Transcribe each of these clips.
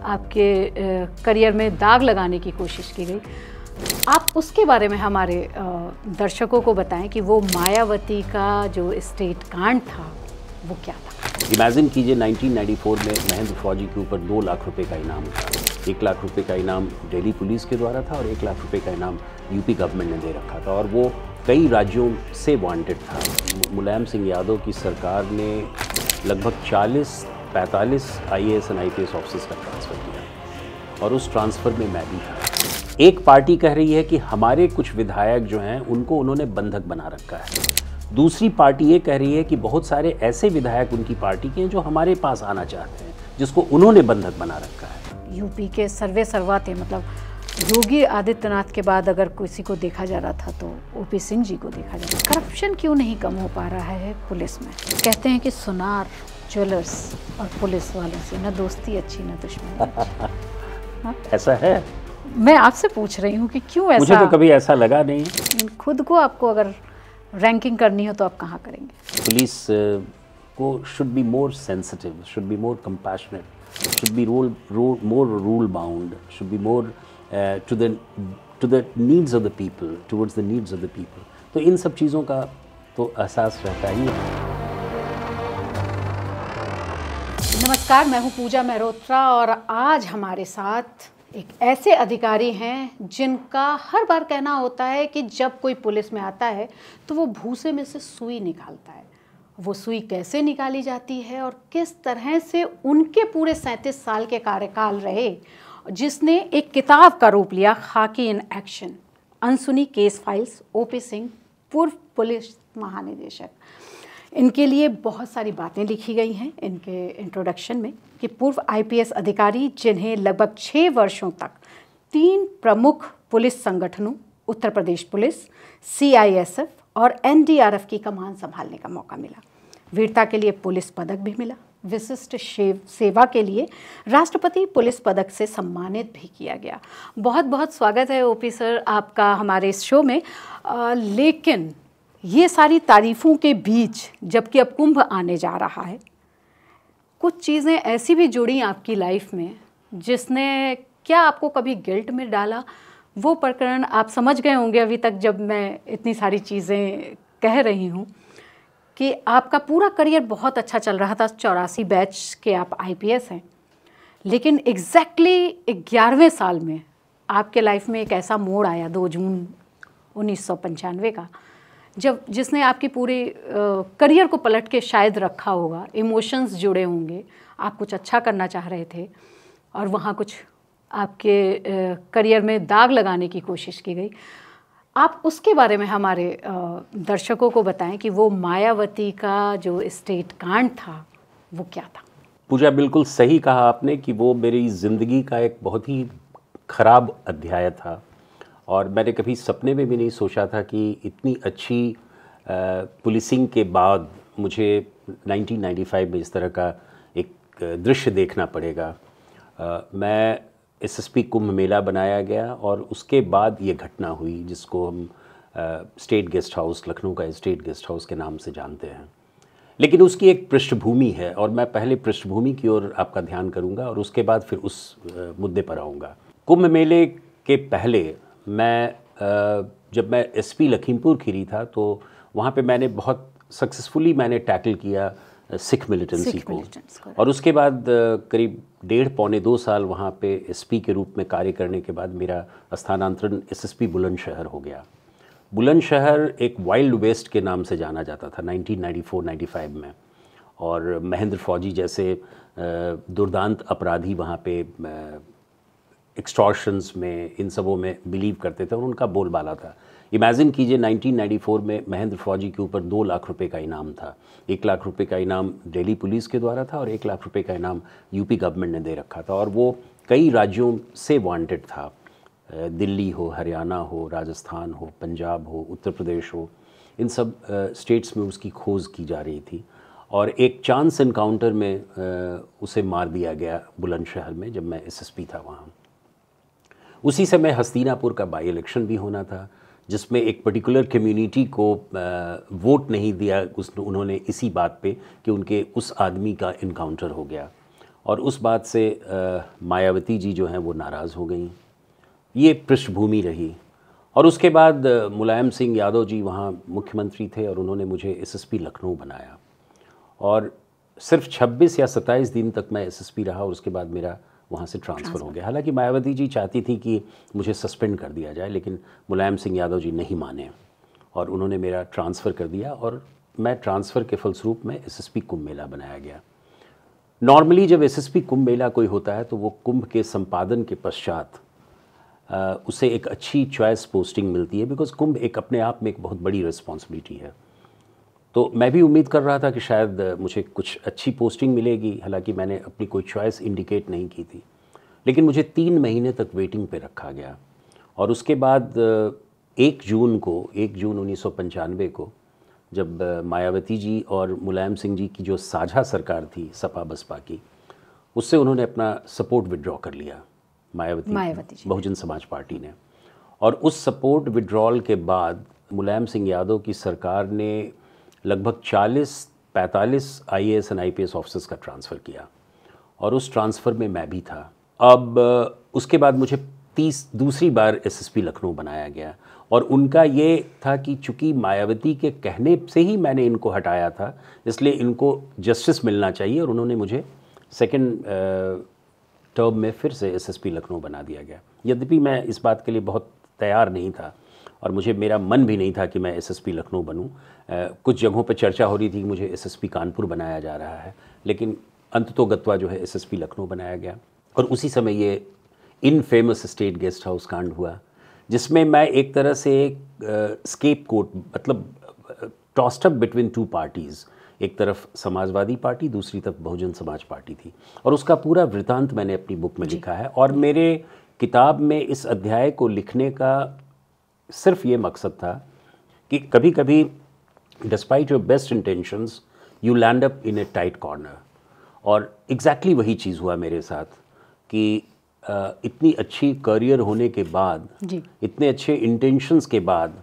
आपके करियर में दाग लगाने की कोशिश की गई। आप उसके बारे में हमारे दर्शकों को बताएं कि वो मायावती का जो स्टेट कांड था वो क्या था। इमेजिन कीजिए 1994 में महेंद्र फौजी के ऊपर 2 लाख रुपए का इनाम था। 1 लाख रुपए का इनाम दिल्ली पुलिस के द्वारा था और 1 लाख रुपए का इनाम यूपी गवर्नमेंट ने दे रखा था और वो कई राज्यों से वांटेड था। मुलायम सिंह यादव की सरकार ने लगभग 40-45 IAS और IPS ऑफिसर्स का ट्रांसफ़र किया और उस ट्रांसफ़र में मैं भी था। एक पार्टी कह रही है कि हमारे कुछ विधायक जो हैं उनको उन्होंने बंधक बना रखा है। दूसरी पार्टी ये कह रही है कि बहुत सारे ऐसे विधायक उनकी पार्टी के हैं जो हमारे पास आना चाहते हैं, जिसको उन्होंने बंधक बना रखा है। यूपी के सर्वे सर्वा थे, मतलब योगी आदित्यनाथ के बाद अगर किसी को देखा जा रहा था तो OP सिंह जी को देखा जा रहा था। करप्शन क्यों नहीं कम हो पा रहा है पुलिस में? कहते हैं कि सुनार, ज्वेलर्स और पुलिस वालों से न दोस्ती अच्छी न दुश्मनी। ऐसा है? मैं आपसे पूछ रही हूँ कि क्यों ऐसा? मुझे तो कभी ऐसा लगा नहीं। खुद को आपको अगर रैंकिंग करनी हो तो आप कहाँ करेंगे? पुलिस को should be more sensitive, should be more compassionate, should be more rule bound, should be more to the needs of the people, towards the needs of the people. तो इन सब चीज़ों का तो एहसास रहता ही है। नमस्कार, मैं हूँ पूजा मेहरोत्रा और आज हमारे साथ एक ऐसे अधिकारी हैं जिनका हर बार कहना होता है कि जब कोई पुलिस में आता है तो वो भूसे में से सुई निकालता है। वो सुई कैसे निकाली जाती है और किस तरह से उनके पूरे 37 साल के कार्यकाल रहे, जिसने एक किताब का रूप लिया, खाकी इन एक्शन, अनसुनी केस फाइल्स, OP सिंह, पूर्व पुलिस महानिदेशक। इनके लिए बहुत सारी बातें लिखी गई हैं इनके इंट्रोडक्शन में कि पूर्व IPS अधिकारी जिन्हें लगभग 6 वर्षों तक 3 प्रमुख पुलिस संगठनों, उत्तर प्रदेश पुलिस, CISF और NDRF की कमान संभालने का मौका मिला। वीरता के लिए पुलिस पदक भी मिला। विशिष्ट सेवा के लिए राष्ट्रपति पुलिस पदक से सम्मानित भी किया गया। बहुत बहुत स्वागत है OP सर आपका हमारे इस शो में। लेकिन ये सारी तारीफ़ों के बीच जबकि अब कुंभ आने जा रहा है, कुछ चीज़ें ऐसी भी जुड़ी आपकी लाइफ में जिसने क्या आपको कभी गिल्ट में डाला? वो प्रकरण आप समझ गए होंगे अभी तक जब मैं इतनी सारी चीज़ें कह रही हूँ कि आपका पूरा करियर बहुत अच्छा चल रहा था। 84 बैच के आप IPS हैं, लेकिन एग्जैक्टली 11वें साल में आपके लाइफ में एक ऐसा मोड़ आया 2 जून 1995 का, जिसने आपकी पूरी करियर को पलट के शायद रखा होगा। इमोशंस जुड़े होंगे, आप कुछ अच्छा करना चाह रहे थे और वहाँ कुछ आपके करियर में दाग लगाने की कोशिश की गई। आप उसके बारे में हमारे दर्शकों को बताएं कि वो मायावती का जो स्टेट कांड था वो क्या था। पूजा, बिल्कुल सही कहा आपने कि वो मेरी ज़िंदगी का एक बहुत ही ख़राब अध्याय था और मैंने कभी सपने में भी नहीं सोचा था कि इतनी अच्छी पुलिसिंग के बाद मुझे 1995 में इस तरह का एक दृश्य देखना पड़ेगा। मैं SSP कुंभ मेला बनाया गया और उसके बाद ये घटना हुई जिसको हम स्टेट गेस्ट हाउस, लखनऊ का स्टेट गेस्ट हाउस के नाम से जानते हैं। लेकिन उसकी एक पृष्ठभूमि है और मैं पहले पृष्ठभूमि की ओर आपका ध्यान करूंगा और उसके बाद फिर उस मुद्दे पर आऊँगा। कुंभ मेले के पहले जब मैं SP लखीमपुर खीरी था तो वहाँ पे मैंने बहुत सक्सेसफुली टैकल किया सिख मिलिटेंसी को और उसके बाद करीब 1.5-2 साल वहाँ पे SP के रूप में कार्य करने के बाद मेरा स्थानांतरण SSP बुलंदशहर हो गया। बुलंदशहर एक वाइल्ड वेस्ट के नाम से जाना जाता था 1994-95 में और महेंद्र फौजी जैसे दुर्दांत अपराधी वहाँ पे एक्सटॉर्शंस में, इन सबों में बिलीव करते थे और उनका बोलबाला था। इमेजिन कीजिए 1994 में महेंद्र फौजी के ऊपर 2 लाख रुपए का इनाम था। 1 लाख रुपए का इनाम दिल्ली पुलिस के द्वारा था और 1 लाख रुपए का इनाम यूपी गवर्नमेंट ने दे रखा था और वो कई राज्यों से वांटेड था। दिल्ली हो, हरियाणा हो, राजस्थान हो, पंजाब हो, उत्तर प्रदेश हो, इन सब स्टेट्स में उसकी खोज की जा रही थी और एक चांस इनकाउंटर में उसे मार दिया गया बुलंदशहर में जब मैं SSP था वहाँ। उसी समय हस्तिनापुर का बाई इलेक्शन भी होना था जिसमें एक पर्टिकुलर कम्युनिटी को वोट नहीं दिया उन्होंने इसी बात पे कि उनके उस आदमी का इनकाउंटर हो गया और उस बात से मायावती जी जो हैं वो नाराज़ हो गई। ये पृष्ठभूमि रही। और उसके बाद मुलायम सिंह यादव जी वहाँ मुख्यमंत्री थे और उन्होंने मुझे एसएसपी लखनऊ बनाया और सिर्फ 26 या 27 दिन तक मैं एसएसपी रहा और उसके बाद मेरा वहाँ से ट्रांसफ़र हो गया। हालांकि मायावती जी चाहती थी कि मुझे सस्पेंड कर दिया जाए, लेकिन मुलायम सिंह यादव जी नहीं माने और उन्होंने मेरा ट्रांसफ़र कर दिया और मैं ट्रांसफ़र के फलस्वरूप में एसएसपी कुंभ मेला बनाया गया। नॉर्मली जब एसएसपी कुंभ मेला कोई होता है तो वो कुंभ के संपादन के पश्चात उसे एक अच्छी चॉइस पोस्टिंग मिलती है, बिकॉज़ कुंभ एक अपने आप में एक बहुत बड़ी रिस्पॉन्सिबिलिटी है। तो मैं भी उम्मीद कर रहा था कि शायद मुझे कुछ अच्छी पोस्टिंग मिलेगी, हालांकि मैंने अपनी कोई चॉइस इंडिकेट नहीं की थी, लेकिन मुझे 3 महीने तक वेटिंग पे रखा गया। और उसके बाद 1 जून 1995 को जब मायावती जी और मुलायम सिंह जी की जो साझा सरकार थी सपा बसपा की, उससे उन्होंने अपना सपोर्ट विड्रॉ कर लिया, मायावती जी बहुजन समाज पार्टी ने। और उस सपोर्ट विड्रॉल के बाद मुलायम सिंह यादव की सरकार ने लगभग 40-45 आईएएस एंड आईपीएस ऑफिसर्स का ट्रांसफ़र किया और उस ट्रांसफ़र में मैं भी था। अब उसके बाद मुझे दूसरी बार एसएसपी लखनऊ बनाया गया और उनका ये था कि चूँकि मायावती के कहने से ही मैंने इनको हटाया था, इसलिए इनको जस्टिस मिलना चाहिए और उन्होंने मुझे सेकंड टर्म में फिर से एसएसपी लखनऊ बना दिया गया। यद्यपि मैं इस बात के लिए बहुत तैयार नहीं था और मेरा मन भी नहीं था कि मैं एसएसपी लखनऊ बनूं। कुछ जगहों पर चर्चा हो रही थी कि मुझे एसएसपी कानपुर बनाया जा रहा है, लेकिन अंततोगत्वा जो है एसएसपी लखनऊ बनाया गया। और उसी समय ये इनफेमस स्टेट गेस्ट हाउस कांड हुआ, जिसमें मैं एक तरह से स्केप कोट, मतलब टॉस्ड अप बिटवीन 2 पार्टीज़, एक तरफ समाजवादी पार्टी, दूसरी तरफ बहुजन समाज पार्टी थी। और उसका पूरा वृतांत मैंने अपनी बुक में लिखा है और मेरे किताब में इस अध्याय को लिखने का सिर्फ ये मकसद था कि कभी कभी despite your best intentions you land up in A tight corner. और एग्जैक्टली वही चीज़ हुआ मेरे साथ कि इतनी अच्छी करियर होने के बाद, इतने अच्छे इंटेंशंस के बाद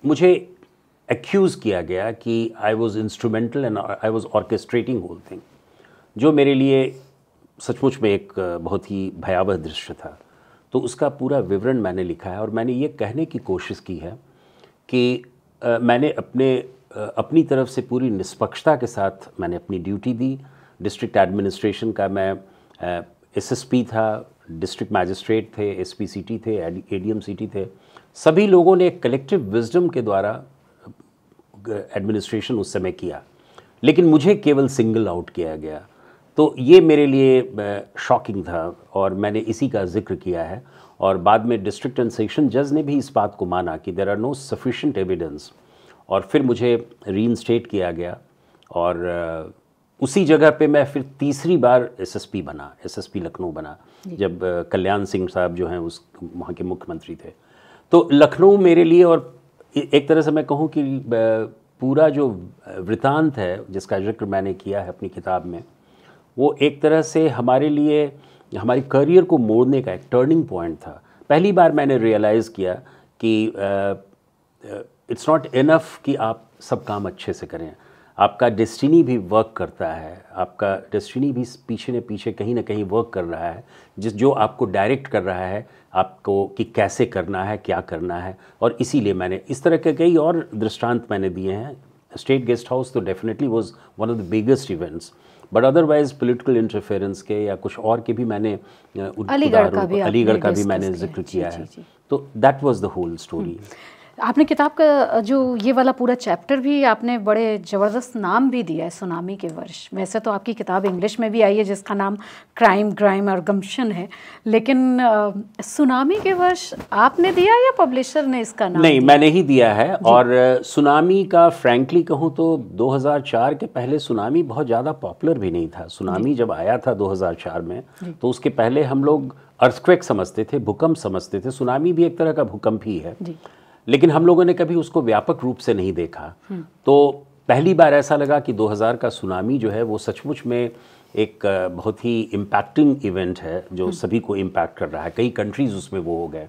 मुझे एक्यूज़ किया गया कि I was instrumental and I was orchestrating whole thing, जो मेरे लिए सचमुच में एक बहुत ही भयावह दृश्य था। तो उसका पूरा विवरण मैंने लिखा है और मैंने ये कहने की कोशिश की है कि मैंने अपनी तरफ से पूरी निष्पक्षता के साथ मैंने अपनी ड्यूटी दी। डिस्ट्रिक्ट एडमिनिस्ट्रेशन का मैं एसएसपी था, डिस्ट्रिक्ट मैजिस्ट्रेट थे, एसपीसीटी थे, एडीएमसीटी थे। सभी लोगों ने एक कलेक्टिव विजडम के द्वारा एडमिनिस्ट्रेशन उस समय किया, लेकिन मुझे केवल सिंगल आउट किया गया। तो ये मेरे लिए शॉकिंग था और मैंने इसी का जिक्र किया है। और बाद में डिस्ट्रिक्ट एंड सेशन जज ने भी इस बात को माना कि there are no sufficient evidence, और फिर मुझे रीइंस्टेट किया गया। और उसी जगह पे मैं फिर तीसरी बार एसएसपी लखनऊ बना, जब कल्याण सिंह साहब जो हैं वहाँ के मुख्यमंत्री थे। तो लखनऊ मेरे लिए, और एक तरह से मैं कहूँ कि पूरा जो वृतांत है जिसका जिक्र मैंने किया है अपनी किताब में, वो एक तरह से हमारे लिए हमारी करियर को मोड़ने का एक टर्निंग पॉइंट था। पहली बार मैंने रियलाइज़ किया कि इट्स नॉट इनफ कि आप सब काम अच्छे से करें, आपका डेस्टिनी भी वर्क करता है, आपका डेस्टिनी भी पीछे न पीछे कहीं ना कहीं वर्क कर रहा है, जो आपको डायरेक्ट कर रहा है आपको कि कैसे करना है, क्या करना है। और इसीलिए मैंने इस तरह के कई और दृष्टांत मैंने दिए हैं। स्टेट गेस्ट हाउस तो definitely was one of the biggest events, but otherwise political interference के या कुछ और के भी मैंने अलीगढ़ का भी मैंने जिक्र किया है। तो that was the whole story. आपने किताब का जो ये वाला पूरा चैप्टर भी आपने बड़े ज़बरदस्त नाम भी दिया है, सुनामी के वर्ष। वैसे तो आपकी किताब इंग्लिश में भी आई है जिसका नाम क्राइम, ग्राइम और गम्पशन है, लेकिन सुनामी के वर्ष आपने दिया या पब्लिशर ने इसका नाम नहीं दिया? मैंने ही दिया है। और सुनामी का फ्रैंकली कहूँ तो 2004 के पहले सुनामी बहुत ज़्यादा पॉपुलर भी नहीं था। सुनामी जब आया था 2004 में, तो उसके पहले हम लोग अर्थक्वेक समझते थे, भूकंप समझते थे। सुनामी भी एक तरह का भूकंप ही है, लेकिन हम लोगों ने कभी उसको व्यापक रूप से नहीं देखा। तो पहली बार ऐसा लगा कि 2000 का सुनामी जो है वो सचमुच में एक बहुत ही इम्पैक्टिंग इवेंट है जो सभी को इम्पैक्ट कर रहा है। कई कंट्रीज उसमें वो हो गए।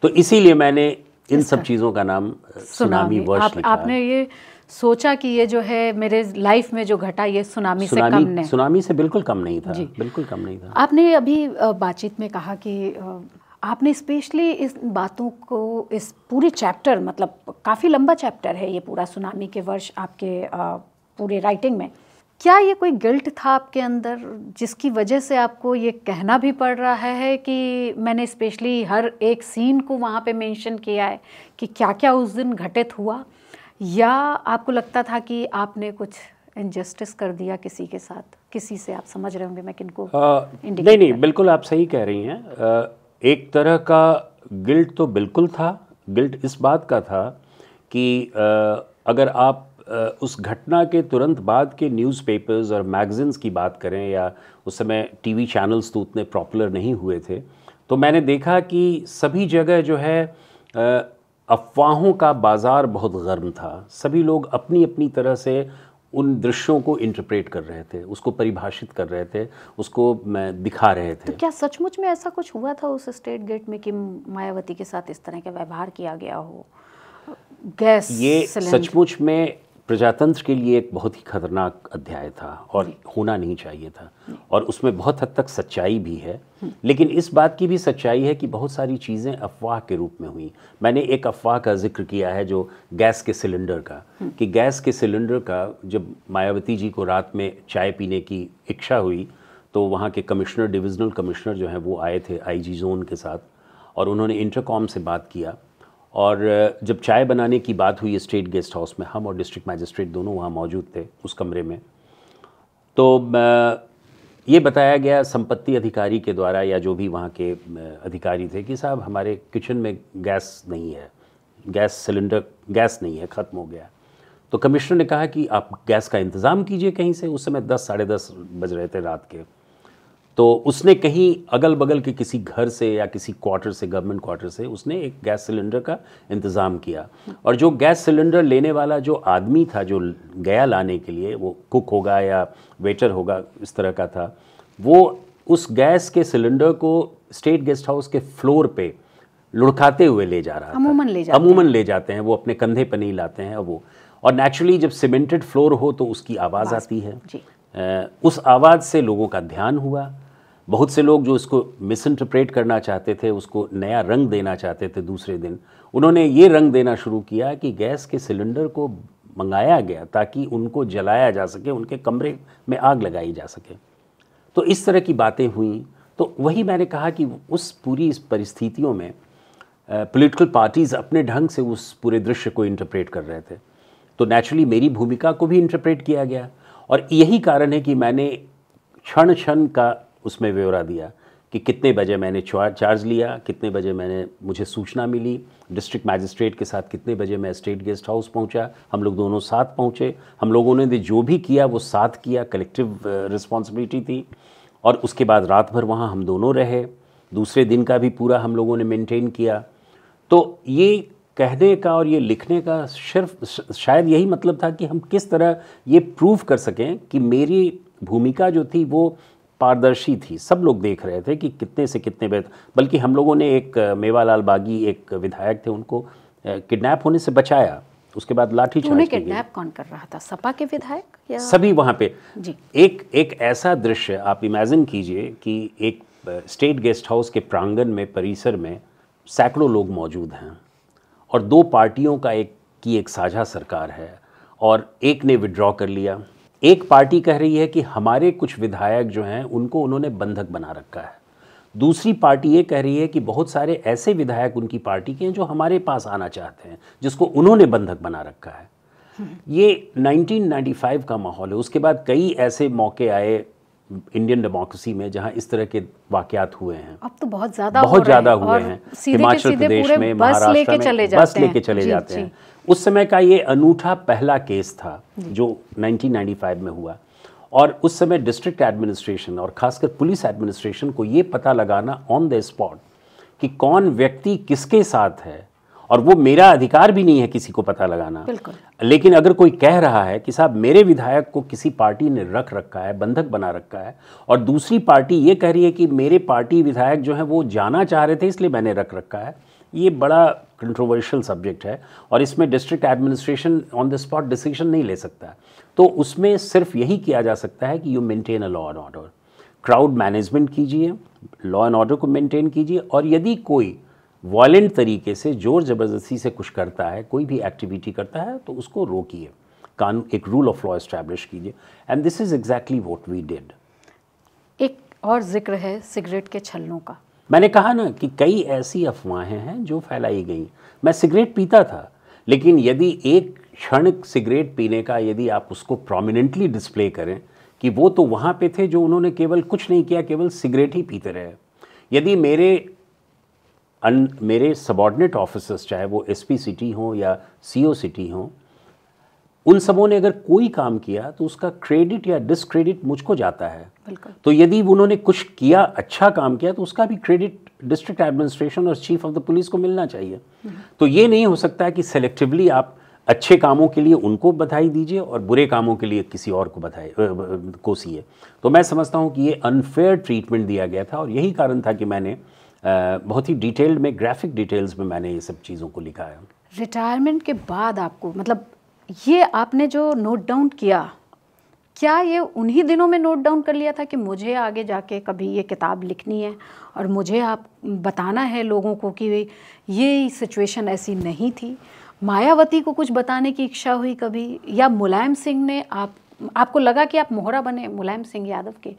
तो इसीलिए मैंने इन सब चीज़ों का नाम सुनामी वर्ष लिखा। आपने ये सोचा कि ये जो है मेरे लाइफ में जो घटा ये सुनामी से कम नहीं? सुनामी से बिल्कुल कम नहीं था, बिल्कुल कम नहीं था। आपने अभी बातचीत में कहा कि आपने स्पेशली इस बातों को, इस पूरे चैप्टर, मतलब काफ़ी लंबा चैप्टर है ये पूरा सुनामी के वर्ष आपके पूरे राइटिंग में, क्या ये कोई गिल्ट था आपके अंदर जिसकी वजह से आपको ये कहना भी पड़ रहा है कि मैंने स्पेशली हर एक सीन को वहाँ पे मेंशन किया है कि क्या क्या उस दिन घटित हुआ, या आपको लगता था कि आपने कुछ इनजस्टिस कर दिया किसी के साथ? किसी से आप समझ रहे होंगे मैं किनको नहीं, बिल्कुल आप सही कह रही हैं। एक तरह का गिल्ट तो बिल्कुल था। गिल्ट इस बात का था कि अगर आप उस घटना के तुरंत बाद के न्यूज़पेपर्स और मैगज़ीन्स की बात करें, या उस समय टीवी चैनल्स तो उतने पॉपुलर नहीं हुए थे, तो मैंने देखा कि सभी जगह जो है अफवाहों का बाज़ार बहुत गर्म था। सभी लोग अपनी अपनी तरह से उन दृश्यों को इंटरप्रेट कर रहे थे, उसको परिभाषित कर रहे थे, उसको दिखा रहे थे। तो क्या सचमुच में ऐसा कुछ हुआ था उस स्टेट गेट में कि मायावती के साथ इस तरह का व्यवहार किया गया हो? गैस ये सचमुच में प्रजातंत्र के लिए एक बहुत ही खतरनाक अध्याय था और होना नहीं चाहिए था, और उसमें बहुत हद तक सच्चाई भी है। लेकिन इस बात की भी सच्चाई है कि बहुत सारी चीज़ें अफवाह के रूप में हुई। मैंने एक अफवाह का जिक्र किया है जो गैस के सिलेंडर का, कि गैस के सिलेंडर का जब मायावती जी को रात में चाय पीने की इच्छा हुई तो वहाँ के कमिश्नर, डिविजनल कमिश्नर जो हैं वो आए थे आईजी जोन के साथ, और उन्होंने इंटरकॉम से बात किया, और जब चाय बनाने की बात हुई स्टेट गेस्ट हाउस में, हम और डिस्ट्रिक्ट मैजिस्ट्रेट दोनों वहाँ मौजूद थे उस कमरे में, तो ये बताया गया संपत्ति अधिकारी के द्वारा या जो भी वहाँ के अधिकारी थे कि साहब हमारे किचन में गैस नहीं है, गैस सिलेंडर गैस नहीं है, ख़त्म हो गया। तो कमिश्नर ने कहा कि आप गैस का इंतज़ाम कीजिए कहीं से। उस समय 10 साढ़े 10 बज रहे थे रात के। तो उसने कहीं अगल बगल के किसी घर से या किसी क्वार्टर से, गवर्नमेंट क्वार्टर से, उसने एक गैस सिलेंडर का इंतज़ाम किया, और जो गैस सिलेंडर लेने वाला जो आदमी था जो गया लाने के लिए, वो कुक होगा या वेटर होगा इस तरह का था, वो उस गैस के सिलेंडर को स्टेट गेस्ट हाउस के फ्लोर पे लुढ़काते हुए ले जा रहा था। अमूमन ले जाते हैं, वो अपने कंधे पर नहीं लाते हैं वो। और नेचुरली जब सीमेंटेड फ्लोर हो तो उसकी आवाज़ आती है। उस आवाज़ से लोगों का ध्यान हुआ। बहुत से लोग जो इसको मिस इंटरप्रेट करना चाहते थे, उसको नया रंग देना चाहते थे, दूसरे दिन उन्होंने ये रंग देना शुरू किया कि गैस के सिलेंडर को मंगाया गया ताकि उनको जलाया जा सके, उनके कमरे में आग लगाई जा सके। तो इस तरह की बातें हुई। तो वही मैंने कहा कि उस पूरी इस परिस्थितियों में पॉलिटिकल पार्टीज़ अपने ढंग से उस पूरे दृश्य को इंटरप्रेट कर रहे थे, तो नेचुरली मेरी भूमिका को भी इंटरप्रेट किया गया। और यही कारण है कि मैंने क्षण क्षण का उसमें ब्यौरा दिया कि कितने बजे मैंने चार्ज लिया, कितने बजे मुझे सूचना मिली, डिस्ट्रिक्ट मैजिस्ट्रेट के साथ कितने बजे मैं स्टेट गेस्ट हाउस पहुंचा, हम लोग दोनों साथ पहुंचे, हम लोगों ने जो भी किया वो साथ किया, कलेक्टिव रिस्पॉन्सिबिलिटी थी। और उसके बाद रात भर वहाँ हम दोनों रहे, दूसरे दिन का भी पूरा हम लोगों ने मेंटेन किया। तो ये कहने का और ये लिखने का सिर्फ शायद यही मतलब था कि हम किस तरह ये प्रूव कर सकें कि मेरी भूमिका जो थी वो पारदर्शी थी। सब लोग देख रहे थे कि कितने से कितने बेहतर। बल्कि हम लोगों ने एक मेवालाल बागी, एक विधायक थे, उनको किडनैप होने से बचाया। उसके बाद लाठी चार्ज की गई। किडनैप कौन कर रहा था? सपा के विधायक या सभी वहाँ पे जी। एक ऐसा दृश्य आप इमेजिन कीजिए कि एक स्टेट गेस्ट हाउस के प्रांगण में, परिसर में सैकड़ों लोग मौजूद हैं और दो पार्टियों का एक साझा सरकार है, और एक ने विड्रॉ कर लिया। एक पार्टी कह रही है कि हमारे कुछ विधायक जो हैं उनको उन्होंने बंधक बना रखा है। दूसरी पार्टी ये कह रही है कि बहुत सारे ऐसे विधायक उनकी पार्टी के हैं जो हमारे पास आना चाहते हैं, जिसको उन्होंने बंधक बना रखा है। ये 1995 का माहौल है। उसके बाद कई ऐसे मौके आए इंडियन डेमोक्रेसी में जहां इस तरह के वाकयात हुए हैं। अब तो बहुत ज़्यादा हुए हैं। हिमाचल प्रदेश में, महाराष्ट्र में बस लेके चले जाते हैं। उस समय का ये अनूठा पहला केस था जो 1995 में हुआ, और उस समय डिस्ट्रिक्ट एडमिनिस्ट्रेशन और खासकर पुलिस एडमिनिस्ट्रेशन को ये पता लगाना ऑन द स्पॉट कि कौन व्यक्ति किसके साथ है, और वो मेरा अधिकार भी नहीं है किसी को पता लगाना। लेकिन अगर कोई कह रहा है कि साहब मेरे विधायक को किसी पार्टी ने रख रखा है, बंधक बना रखा है, और दूसरी पार्टी ये कह रही है कि मेरे पार्टी विधायक जो है वो जाना चाह रहे थे इसलिए मैंने रख रखा है, ये बड़ा कंट्रोवर्शियल सब्जेक्ट है और इसमें district administration on the spot decision नहीं ले सकता। तो उसमें सिर्फ यही किया जा सकता है कि you maintain a law and order, crowd management कीजिए, लॉ एंड ऑर्डर को मेंटेन कीजिए, और यदि कोई वायलेंट तरीके से ज़ोर ज़बरदस्ती से कुछ करता है, कोई भी एक्टिविटी करता है, तो उसको रोकिए, कानून, एक रूल ऑफ लॉ एस्टैब्लिश कीजिए। And this is exactly what we did. एक और जिक्र है सिगरेट के छल्लों का। मैंने कहा ना कि कई ऐसी अफवाहें हैं जो फैलाई गई। मैं सिगरेट पीता था, लेकिन यदि एक क्षण सिगरेट पीने का यदि आप उसको प्रोमिनेंटली डिस्प्ले करें कि वो तो वहाँ पे थे जो उन्होंने केवल कुछ नहीं किया, केवल सिगरेट ही पीते रहे। यदि मेरे सबॉर्डिनेट ऑफिसर्स, चाहे वो एसपी सिटी हों या सीओ सिटी हों, उन सबों ने अगर कोई काम किया तो उसका क्रेडिट या डिसक्रेडिट मुझको जाता है। बिल्कुल। तो यदि उन्होंने कुछ किया, अच्छा काम किया, तो उसका भी क्रेडिट डिस्ट्रिक्ट एडमिनिस्ट्रेशन और चीफ ऑफ द पुलिस को मिलना चाहिए। तो ये नहीं हो सकता कि सेलेक्टिवली आप अच्छे कामों के लिए उनको बधाई दीजिए और बुरे कामों के लिए किसी और को बधाई कोसिए। तो मैं समझता हूँ कि ये अनफेयर ट्रीटमेंट दिया गया था और यही कारण था कि मैंने बहुत ही डिटेल्ड में, ग्राफिक डिटेल्स में मैंने ये सब चीज़ों को लिखा है। रिटायरमेंट के बाद आपको, मतलब ये आपने जो नोट डाउन किया, क्या ये उन्हीं दिनों में नोट डाउन कर लिया था कि मुझे आगे जाके कभी ये किताब लिखनी है और मुझे आप बताना है लोगों को कि ये सिचुएशन ऐसी नहीं थी? मायावती को कुछ बताने की इच्छा हुई कभी, या मुलायम सिंह ने आपको लगा कि आप मोहरा बने मुलायम सिंह यादव के?